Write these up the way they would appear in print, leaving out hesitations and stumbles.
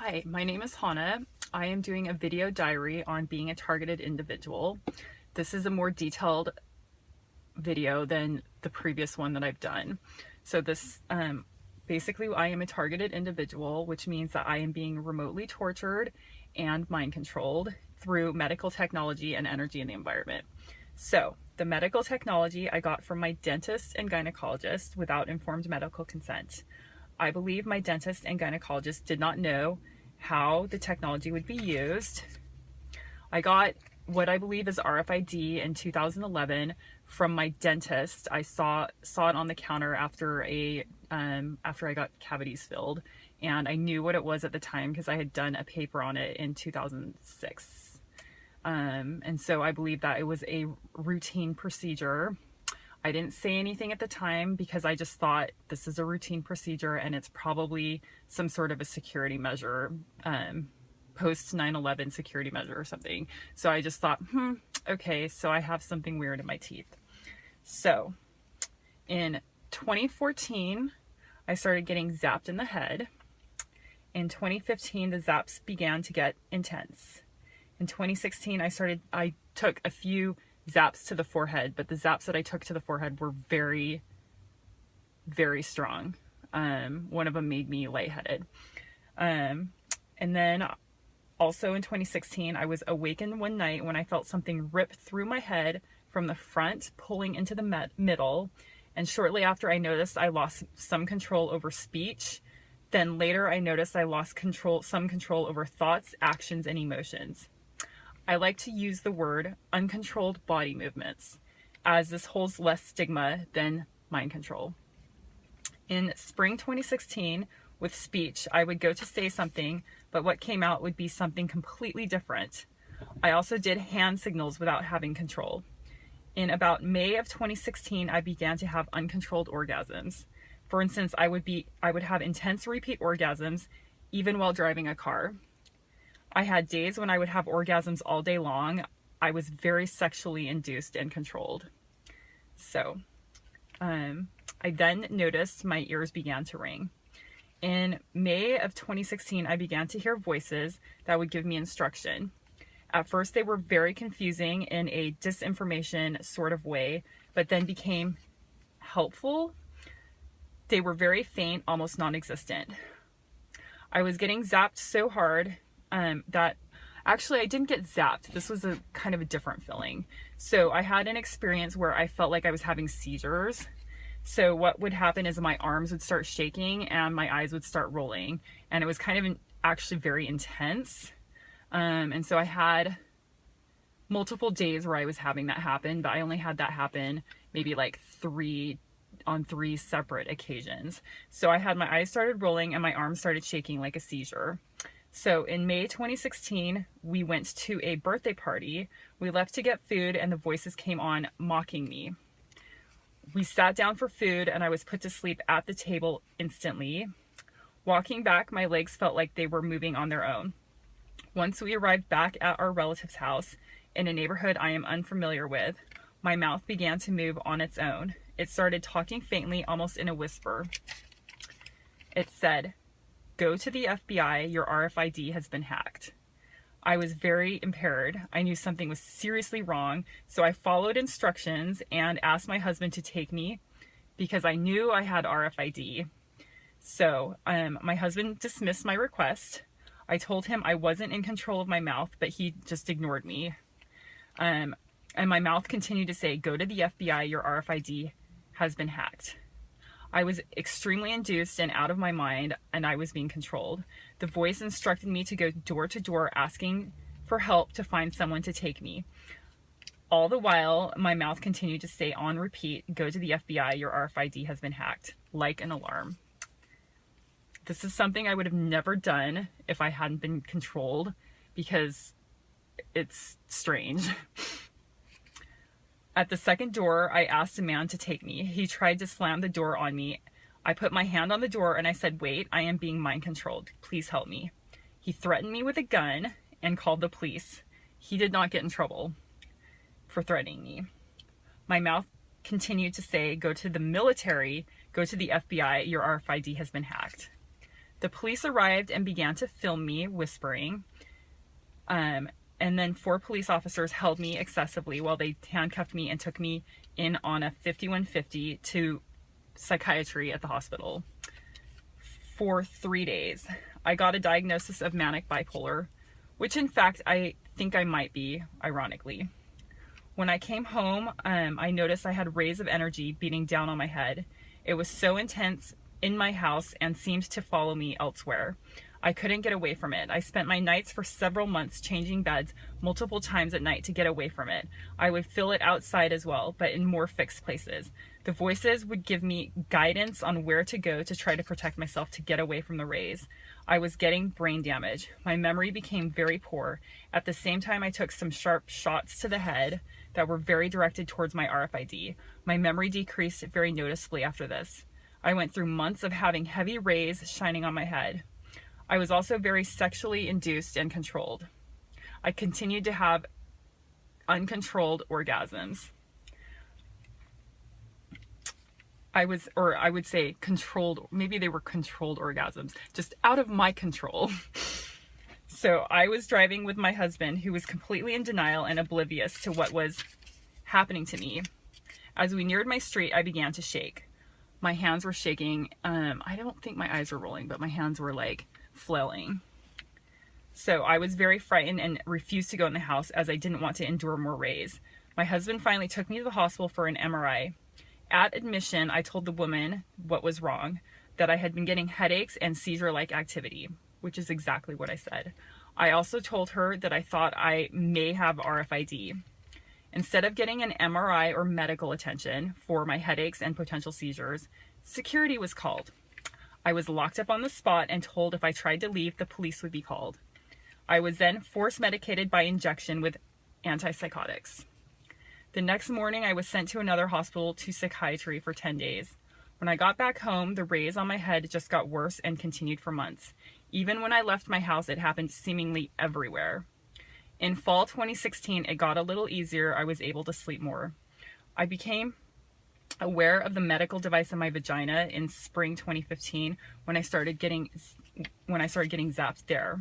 Hi, my name is Hannah. I am doing a video diary on being a targeted individual. This is a more detailed video than the previous one that I've done. So basically I am a targeted individual, which means that I am being remotely tortured and mind controlled through medical technology and energy in the environment. So the medical technology I got from my dentist and gynecologist without informed medical consent. I believe my dentist and gynecologist did not know how the technology would be used. I got what I believe is RFID in 2011 from my dentist. I saw it on the counter after I got cavities filled, and I knew what it was at the time because I had done a paper on it in 2006. And so I believe that it was a routine procedure. I didn't say anything at the time because I just thought this is a routine procedure and it's probably some sort of a security measure, post 9/11 security measure or something. So I just thought, okay, so I have something weird in my teeth. So in 2014, I started getting zapped in the head. In 2015, the zaps began to get intense. In 2016, I took a few zaps to the forehead, but the zaps that I took to the forehead were very, very strong. One of them made me lightheaded. And then also in 2016, I was awakened one night when I felt something rip through my head from the front, pulling into the middle. And shortly after, I noticed I lost some control over speech. Then later, I noticed I lost some control over thoughts, actions, and emotions. I like to use the word uncontrolled body movements, as this holds less stigma than mind control. In spring 2016, with speech, I would go to say something, but what came out would be something completely different. I also did hand signals without having control. In about May of 2016, I began to have uncontrolled orgasms. For instance, I would have intense repeat orgasms even while driving a car. I had days when I would have orgasms all day long. I was very sexually induced and controlled. So, I then noticed my ears began to ring. In May of 2016, I began to hear voices that would give me instruction. At first, they were very confusing in a disinformation sort of way, but then became helpful. They were very faint, almost non-existent. I was getting zapped so hard that actually I didn't get zapped. This was a kind of a different feeling. So I had an experience where I felt like I was having seizures. So what would happen is my arms would start shaking and my eyes would start rolling. And it was kind of actually very intense. And so I had multiple days where I was having that happen, but I only had that happen maybe like on three separate occasions. So I had my eyes started rolling and my arms started shaking like a seizure. So in May 2016, we went to a birthday party. We left to get food and the voices came on mocking me. We sat down for food and I was put to sleep at the table instantly. Walking back, my legs felt like they were moving on their own. Once we arrived back at our relative's house in a neighborhood I am unfamiliar with, my mouth began to move on its own. It started talking faintly, almost in a whisper. It said, "Go to the FBI, your RFID has been hacked." I was very impaired. I knew something was seriously wrong, so I followed instructions and asked my husband to take me because I knew I had RFID. So my husband dismissed my request. I told him I wasn't in control of my mouth, but he just ignored me. And my mouth continued to say, "Go to the FBI, your RFID has been hacked." I was extremely induced and out of my mind, and I was being controlled. The voice instructed me to go door to door asking for help to find someone to take me. All the while, my mouth continued to say on repeat, "Go to the FBI, your RFID has been hacked," like an alarm. This is something I would have never done if I hadn't been controlled because it's strange. At the second door, I asked a man to take me. He tried to slam the door on me. I put my hand on the door and I said, "Wait, I am being mind controlled. Please help me." He threatened me with a gun and called the police. He did not get in trouble for threatening me. My mouth continued to say, "Go to the military, go to the FBI, your RFID has been hacked." The police arrived and began to film me whispering. And then 4 police officers held me excessively while they handcuffed me and took me in on a 5150 to psychiatry at the hospital for 3 days. I got a diagnosis of manic bipolar, which in fact I think I might be, ironically. When I came home, I noticed I had rays of energy beating down on my head. It was so intense in my house and seemed to follow me elsewhere. I couldn't get away from it. I spent my nights for several months changing beds multiple times at night to get away from it. I would feel it outside as well, but in more fixed places. The voices would give me guidance on where to go to try to protect myself to get away from the rays. I was getting brain damage. My memory became very poor. At the same time, I took some sharp shots to the head that were very directed towards my RFID. My memory decreased very noticeably after this. I went through months of having heavy rays shining on my head. I was also very sexually induced and controlled. I continued to have uncontrolled orgasms. I would say controlled, maybe they were controlled orgasms, just out of my control. So I was driving with my husband, who was completely in denial and oblivious to what was happening to me. As we neared my street, I began to shake. My hands were shaking. I don't think my eyes were rolling, but my hands were like flailing. So I was very frightened and refused to go in the house as I didn't want to endure more rays. My husband finally took me to the hospital for an MRI. At admission, I told the woman what was wrong, that I had been getting headaches and seizure-like activity, which is exactly what I said. I also told her that I thought I may have RFID. Instead of getting an MRI or medical attention for my headaches and potential seizures, security was called. I was locked up on the spot and told if I tried to leave, the police would be called. I was then force medicated by injection with antipsychotics. The next morning, I was sent to another hospital to psychiatry for 10 days. When I got back home, the rays on my head just got worse and continued for months. Even when I left my house, it happened seemingly everywhere. In fall 2016, it got a little easier. I was able to sleep more. I became aware of the medical device in my vagina in spring 2015 when I started getting zapped there.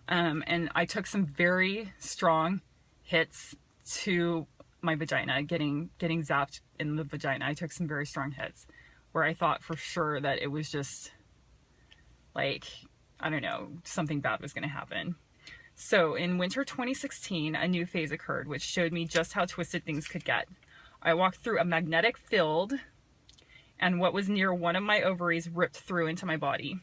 And I took some very strong hits to my vagina, getting zapped in the vagina. I took some very strong hits where I thought for sure that it was just like, I don't know, something bad was going to happen. So in winter 2016, a new phase occurred, which showed me just how twisted things could get. I walked through a magnetic field, and what was near one of my ovaries ripped through into my body.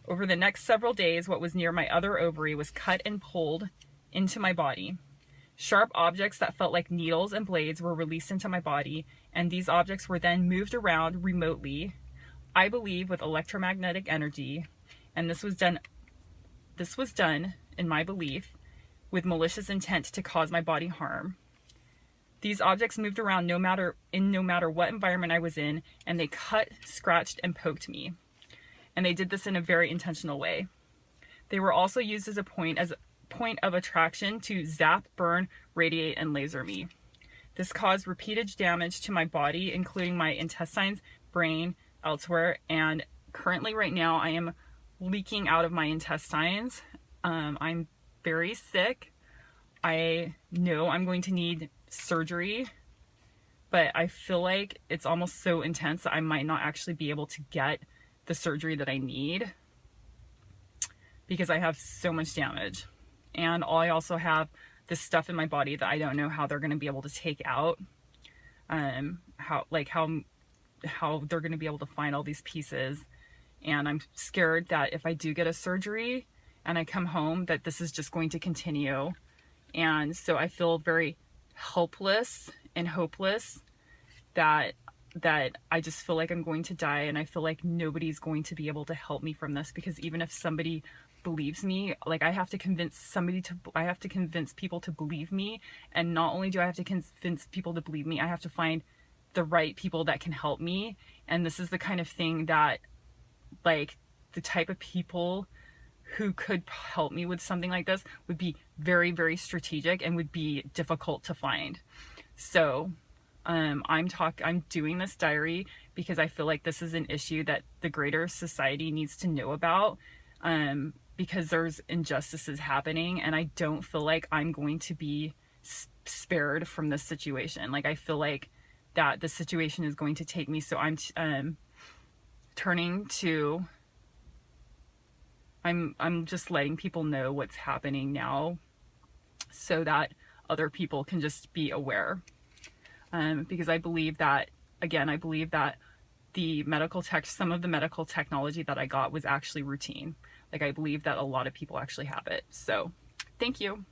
Over the next several days, what was near my other ovary was cut and pulled into my body. Sharp objects that felt like needles and blades were released into my body, and these objects were then moved around remotely, I believe with electromagnetic energy, and this was done, in my belief, with malicious intent to cause my body harm. These objects moved around no matter what environment I was in, and they cut, scratched, and poked me. And they did this in a very intentional way. They were also used as a point of attraction to zap, burn, radiate, and laser me. This caused repeated damage to my body, including my intestines, brain, elsewhere, and currently right now I am leaking out of my intestines. I'm very sick. I know I'm going to need surgery, but I feel like it's almost so intense that I might not actually be able to get the surgery that I need because I have so much damage. And I also have this stuff in my body that I don't know how they're going to be able to take out. How they're going to be able to find all these pieces. And I'm scared that if I do get a surgery and I come home, that this is just going to continue. And so I feel very helpless and hopeless that I just feel like I'm going to die, and I feel like nobody's going to be able to help me from this, because even if somebody believes me, like I have to convince people to believe me, and not only do I have to convince people to believe me, I have to find the right people that can help me. And this is the kind of thing that, like, the type of people who could help me with something like this would be very, very strategic and would be difficult to find. So I'm doing this diary because I feel like this is an issue that the greater society needs to know about, because there's injustices happening, and I don't feel like I'm going to be spared from this situation. Like, I feel like that the situation is going to take me, so I'm turning to, I'm just letting people know what's happening now so that other people can just be aware. Because I believe that, again, I believe that some of the medical technology that I got was actually routine. Like, I believe that a lot of people actually have it. So thank you.